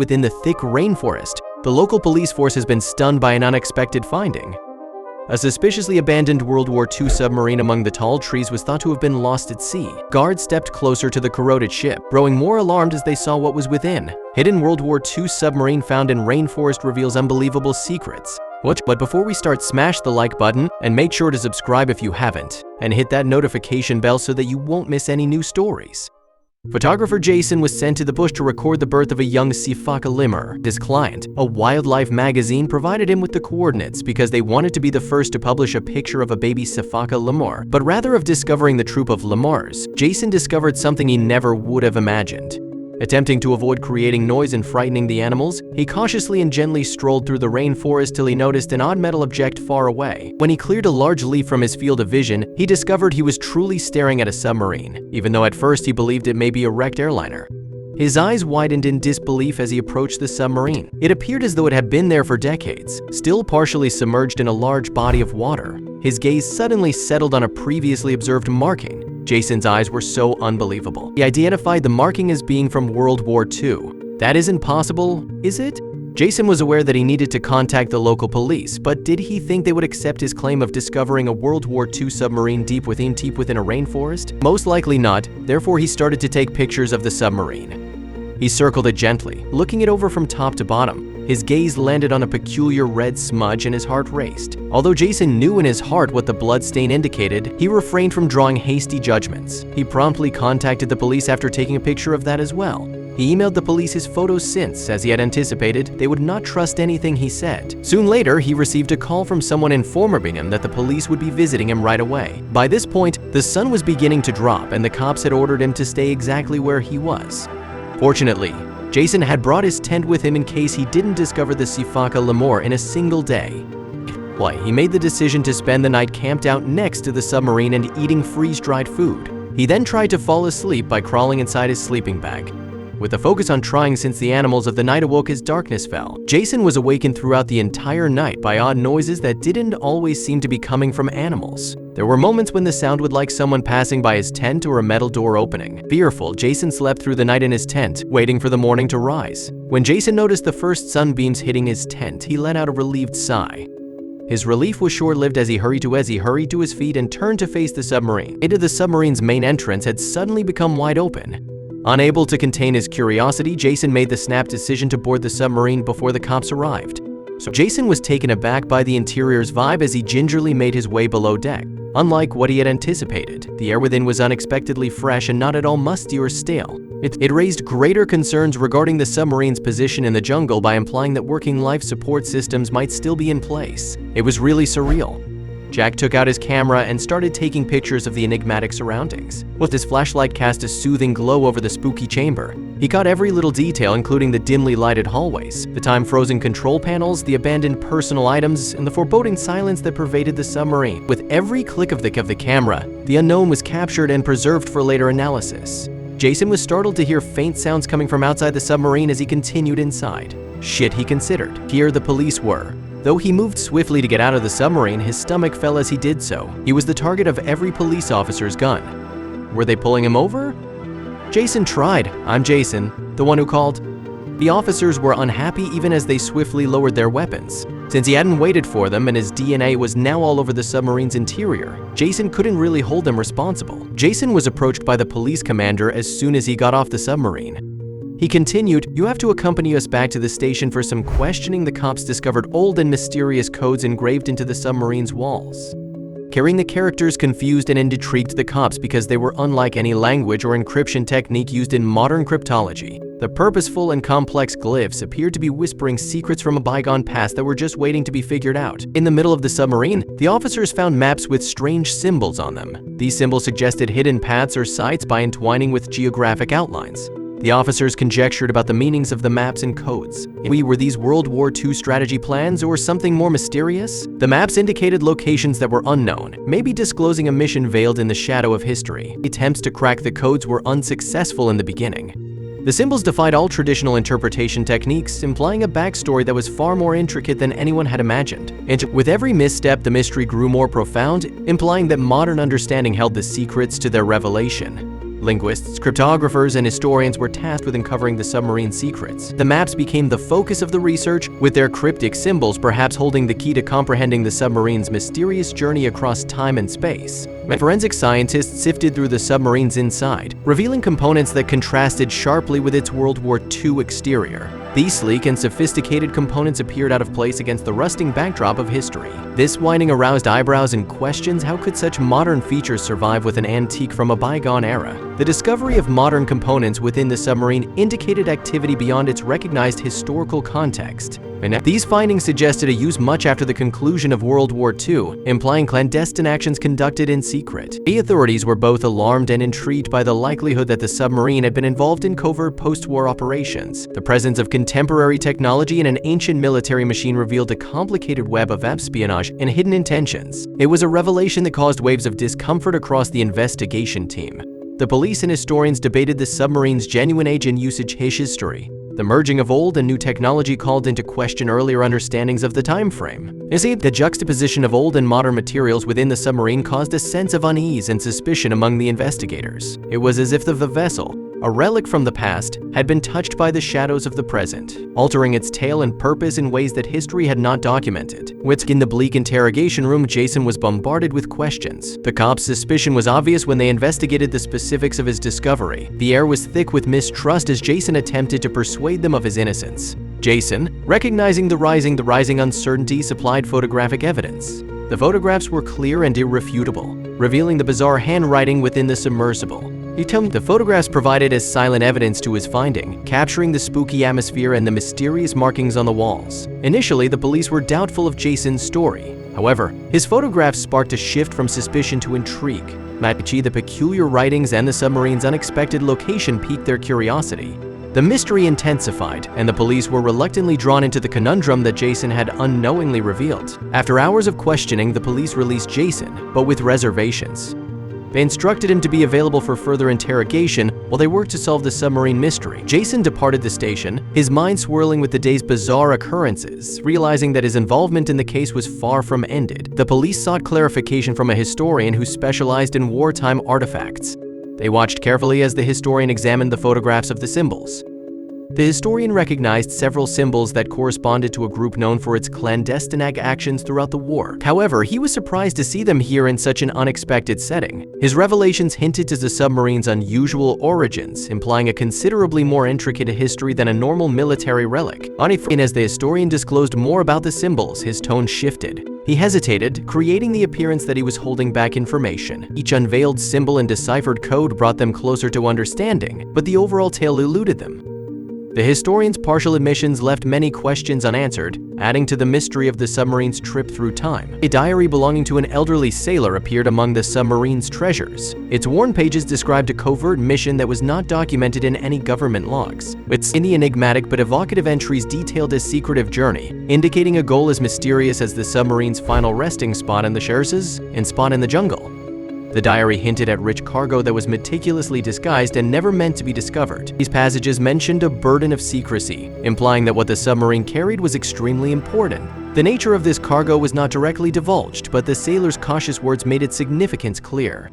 within the thick rainforest. The local police force has been stunned by an unexpected finding. A suspiciously abandoned World War II submarine among the tall trees was thought to have been lost at sea. Guards stepped closer to the corroded ship, growing more alarmed as they saw what was within. Hidden World War II submarine found in rainforest reveals unbelievable secrets. But before we start, smash the like button and make sure to subscribe if you haven't, and hit that notification bell so that you won't miss any new stories. Photographer Jason was sent to the bush to record the birth of a young sifaka lemur. His client, a wildlife magazine, provided him with the coordinates because they wanted to be the first to publish a picture of a baby sifaka lemur. But rather of discovering the troop of lemurs, Jason discovered something he never would have imagined. Attempting to avoid creating noise and frightening the animals, he cautiously and gently strolled through the rainforest till he noticed an odd metal object far away. When he cleared a large leaf from his field of vision, he discovered he was truly staring at a submarine, even though at first he believed it may be a wrecked airliner. His eyes widened in disbelief as he approached the submarine. It appeared as though it had been there for decades, still partially submerged in a large body of water. His gaze suddenly settled on a previously observed marking. Jason's eyes were so unbelievable. He identified the marking as being from World War II. That isn't possible, is it? Jason was aware that he needed to contact the local police, but did he think they would accept his claim of discovering a World War II submarine deep within a rainforest? Most likely not, therefore he started to take pictures of the submarine. He circled it gently, looking it over from top to bottom. His gaze landed on a peculiar red smudge and his heart raced. Although Jason knew in his heart what the blood stain indicated, he refrained from drawing hasty judgments. He promptly contacted the police after taking a picture of that as well. He emailed the police his photos since, as he had anticipated, they would not trust anything he said. Soon later, he received a call from someone informing him that the police would be visiting him right away. By this point, the sun was beginning to drop and the cops had ordered him to stay exactly where he was. Fortunately, Jason had brought his tent with him in case he didn't discover the sifaka lemur in a single day. He made the decision to spend the night camped out next to the submarine and eating freeze-dried food. He then tried to fall asleep by crawling inside his sleeping bag. With a focus on trying since the animals of the night awoke as darkness fell, Jason was awakened throughout the entire night by odd noises that didn't always seem to be coming from animals. There were moments when the sound would like someone passing by his tent or a metal door opening. Fearful, Jason slept through the night in his tent, waiting for the morning to rise. When Jason noticed the first sunbeams hitting his tent, he let out a relieved sigh. His relief was short-lived as he hurried to his feet and turned to face the submarine. The submarine's main entrance had suddenly become wide open. Unable to contain his curiosity, Jason made the snap decision to board the submarine before the cops arrived. So Jason was taken aback by the interior's vibe as he gingerly made his way below deck. Unlike what he had anticipated, the air within was unexpectedly fresh and not at all musty or stale. It raised greater concerns regarding the submarine's position in the jungle by implying that working life support systems might still be in place. It was really surreal. Jack took out his camera and started taking pictures of the enigmatic surroundings. His flashlight cast a soothing glow over the spooky chamber. He caught every little detail, including the dimly lighted hallways, the time-frozen control panels, the abandoned personal items, and the foreboding silence that pervaded the submarine. With every click of the camera, the unknown was captured and preserved for later analysis. Jason was startled to hear faint sounds coming from outside the submarine as he continued inside. Shit, he considered. Here the police were. Though he moved swiftly to get out of the submarine, his stomach fell as he did so. He was the target of every police officer's gun. Were they pulling him over? Jason tried. "I'm Jason, the one who called." The officers were unhappy even as they swiftly lowered their weapons. Since he hadn't waited for them and his DNA was now all over the submarine's interior, Jason couldn't really hold them responsible. Jason was approached by the police commander as soon as he got off the submarine. He continued, "You have to accompany us back to the station for some questioning." The cops discovered old and mysterious codes engraved into the submarine's walls. Carrying the characters confused and intrigued the cops because they were unlike any language or encryption technique used in modern cryptology. The purposeful and complex glyphs appeared to be whispering secrets from a bygone past that were just waiting to be figured out. In the middle of the submarine, the officers found maps with strange symbols on them. These symbols suggested hidden paths or sites by entwining with geographic outlines. The officers conjectured about the meanings of the maps and codes. Were these World War II strategy plans or something more mysterious? The maps indicated locations that were unknown, maybe disclosing a mission veiled in the shadow of history. Attempts to crack the codes were unsuccessful in the beginning. The symbols defied all traditional interpretation techniques, implying a backstory that was far more intricate than anyone had imagined. And with every misstep, the mystery grew more profound, implying that modern understanding held the secrets to their revelation. Linguists, cryptographers, and historians were tasked with uncovering the submarine's secrets. The maps became the focus of the research, with their cryptic symbols perhaps holding the key to comprehending the submarine's mysterious journey across time and space. Forensic scientists sifted through the submarine's inside, revealing components that contrasted sharply with its World War II exterior. These sleek and sophisticated components appeared out of place against the rusting backdrop of history. This finding aroused eyebrows and questions: how could such modern features survive with an antique from a bygone era? The discovery of modern components within the submarine indicated activity beyond its recognized historical context. And these findings suggested a use much after the conclusion of World War II, implying clandestine actions conducted in secret. The authorities were both alarmed and intrigued by the likelihood that the submarine had been involved in covert post-war operations. The presence of contemporary technology and an ancient military machine revealed a complicated web of espionage and hidden intentions. It was a revelation that caused waves of discomfort across the investigation team. The police and historians debated the submarine's genuine age and usage history. The merging of old and new technology called into question earlier understandings of the time frame. The juxtaposition of old and modern materials within the submarine caused a sense of unease and suspicion among the investigators. It was as if the vessel, a relic from the past, had been touched by the shadows of the present, altering its tale and purpose in ways that history had not documented. In the bleak interrogation room, Jason was bombarded with questions. The cops' suspicion was obvious when they investigated the specifics of his discovery. The air was thick with mistrust as Jason attempted to persuade them of his innocence. Jason, recognizing the rising uncertainty, supplied photographic evidence. The photographs were clear and irrefutable, revealing the bizarre handwriting within the submersible. He told me the photographs provided as silent evidence to his finding, capturing the spooky atmosphere and the mysterious markings on the walls. Initially, the police were doubtful of Jason's story. However, his photographs sparked a shift from suspicion to intrigue. The peculiar writings and the submarine's unexpected location piqued their curiosity. The mystery intensified, and the police were reluctantly drawn into the conundrum that Jason had unknowingly revealed. After hours of questioning, the police released Jason, but with reservations. They instructed him to be available for further interrogation while they worked to solve the submarine mystery. Jason departed the station, his mind swirling with the day's bizarre occurrences, realizing that his involvement in the case was far from ended. The police sought clarification from a historian who specialized in wartime artifacts. They watched carefully as the historian examined the photographs of the symbols. The historian recognized several symbols that corresponded to a group known for its clandestine actions throughout the war. However, he was surprised to see them here in such an unexpected setting. His revelations hinted to the submarine's unusual origins, implying a considerably more intricate history than a normal military relic. As the historian disclosed more about the symbols, his tone shifted. He hesitated, creating the appearance that he was holding back information. Each unveiled symbol and deciphered code brought them closer to understanding, but the overall tale eluded them. The historian's partial admissions left many questions unanswered, adding to the mystery of the submarine's trip through time. A diary belonging to an elderly sailor appeared among the submarine's treasures. Its worn pages described a covert mission that was not documented in any government logs. In the enigmatic but evocative entries detailed a secretive journey, indicating a goal as mysterious as the submarine's final resting spot in the Scherces and spot in the jungle. The diary hinted at rich cargo that was meticulously disguised and never meant to be discovered. These passages mentioned a burden of secrecy, implying that what the submarine carried was extremely important. The nature of this cargo was not directly divulged, but the sailor's cautious words made its significance clear.